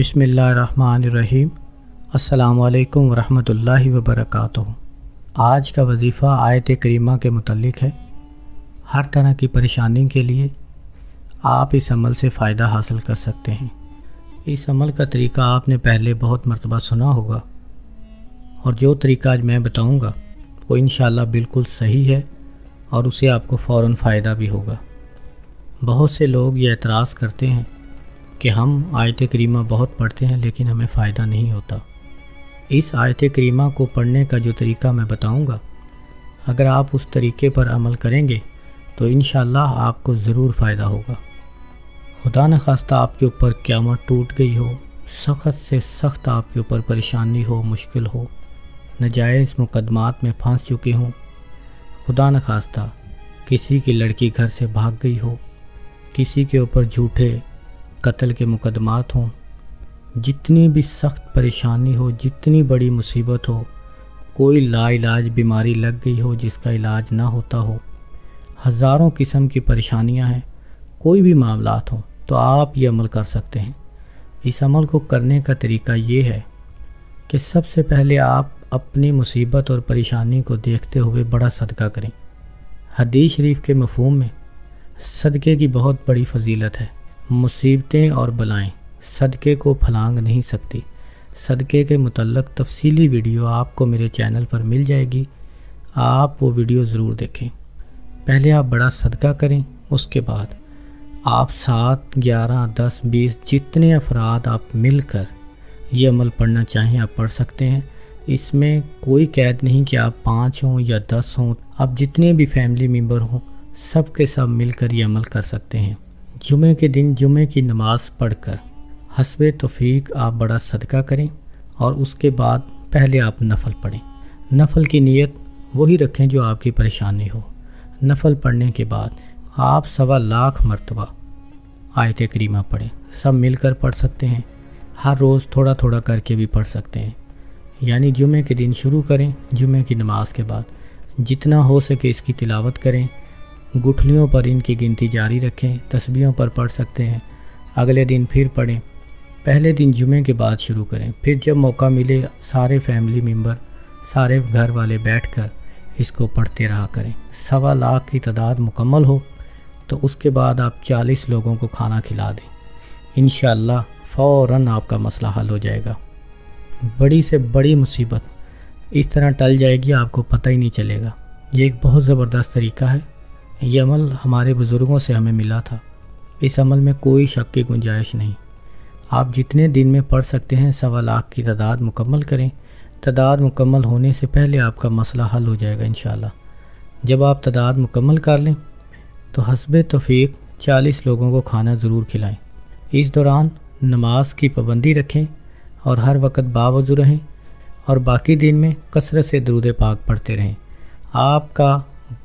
बिस्मिल्लाहिर्रहमानिर्रहीम। अस्सलाम वालेकुम वरहमतुल्लाहि वबरकातुहू। आज का वजीफ़ा आयत करीमा के मुतल्लिक़ है। हर तरह की परेशानी के लिए आप इस अमल से फ़ायदा हासिल कर सकते हैं। इस अमल का तरीका आपने पहले बहुत मरतबा सुना होगा और जो तरीका आज मैं बताऊंगा वो इंशाअल्लाह बिल्कुल सही है और उससे आपको फ़ौरन फ़ायदा भी होगा। बहुत से लोग ये एतराज़ करते हैं कि हम आयत करीमा बहुत पढ़ते हैं लेकिन हमें फ़ायदा नहीं होता। इस आयत करीमा को पढ़ने का जो तरीका मैं बताऊंगा, अगर आप उस तरीके पर अमल करेंगे तो इंशाअल्लाह आपको ज़रूर फ़ायदा होगा। खुदा न खास्ता आपके ऊपर क़यामत टूट गई हो, सख्त से सख्त आपके ऊपर परेशानी हो, मुश्किल हो, नाजायज़ मुकदमात में फंस चुके हों, खुदा न खास्ता किसी की लड़की घर से भाग गई हो, किसी के ऊपर झूठे कत्ल के मुकदमात हों, जितनी भी सख्त परेशानी हो, जितनी बड़ी मुसीबत हो, कोई लाइलाज बीमारी लग गई हो जिसका इलाज ना होता हो, हज़ारों किस्म की परेशानियां हैं, कोई भी मामलात हों, तो आप ये अमल कर सकते हैं। इस अमल को करने का तरीका ये है कि सबसे पहले आप अपनी मुसीबत और परेशानी को देखते हुए बड़ा सदका करें। हदीस शरीफ के मफ़हूम में सदक़े की बहुत बड़ी फजीलत है। मुसीबतें और बलाएं सदक़े को फलांग नहीं सकती। सदक़े के मुतल्लक़ तफसीली वीडियो आपको मेरे चैनल पर मिल जाएगी, आप वो वीडियो ज़रूर देखें। पहले आप बड़ा सदका करें, उसके बाद आप 7, 11, 10, 20 जितने अफराद आप मिलकर ये अमल पढ़ना चाहें आप पढ़ सकते हैं। इसमें कोई कैद नहीं कि आप 5 हों या 10 हों, आप जितने भी फैमिली मेम्बर हों सब के सब मिलकर ये अमल कर सकते हैं। जुमे के दिन जुमे की नमाज़ पढ़कर हस्बे तौफीक आप बड़ा सदका करें और उसके बाद पहले आप नफल पढ़ें। नफल की नीयत वही रखें जो आपकी परेशानी हो। नफल पढ़ने के बाद आप 1.25 लाख मरतबा आयत करीमा पढ़ें। सब मिलकर पढ़ सकते हैं, हर रोज़ थोड़ा थोड़ा करके भी पढ़ सकते हैं। यानी जुमे के दिन शुरू करें, जुमे की नमाज़ के बाद जितना हो सके इसकी तिलावत करें। गुठलियों पर इनकी गिनती जारी रखें, तस्बीहों पर पढ़ सकते हैं। अगले दिन फिर पढ़ें। पहले दिन जुमे के बाद शुरू करें, फिर जब मौका मिले सारे फैमिली मेम्बर, सारे घर वाले बैठकर इसको पढ़ते रहा करें। 1.25 लाख की तादाद मुकम्मल हो तो उसके बाद आप 40 लोगों को खाना खिला दें। इंशाअल्लाह फ़ौरन आपका मसला हल हो जाएगा। बड़ी से बड़ी मुसीबत इस तरह टल जाएगी, आपको पता ही नहीं चलेगा। ये एक बहुत ज़बरदस्त तरीका है। ये अमल हमारे बुज़ुर्गों से हमें मिला था। इस अमल में कोई शक की गुंजाइश नहीं। आप जितने दिन में पढ़ सकते हैं 1.25 लाख की तादाद मुकम्मल करें। तादाद मुकम्मल होने से पहले आपका मसला हल हो जाएगा इंशाअल्लाह। जब आप तादाद मुकम्मल कर लें तो हस्बे तौफीक 40 लोगों को खाना ज़रूर खिलाएं। इस दौरान नमाज की पाबंदी रखें और हर वक्त बावज़ू रहें और बाकी दिन में कसरत से दरूद पाक पढ़ते रहें। आपका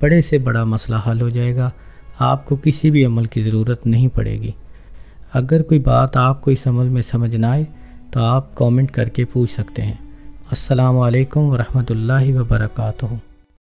बड़े से बड़ा मसला हल हो जाएगा, आपको किसी भी अमल की ज़रूरत नहीं पड़ेगी। अगर कोई बात आपको इस अमल में समझ ना आए तो आप कमेंट करके पूछ सकते हैं। अस्सलामु अलैकुम वरहमतुल्लाहि वबरकातुहू।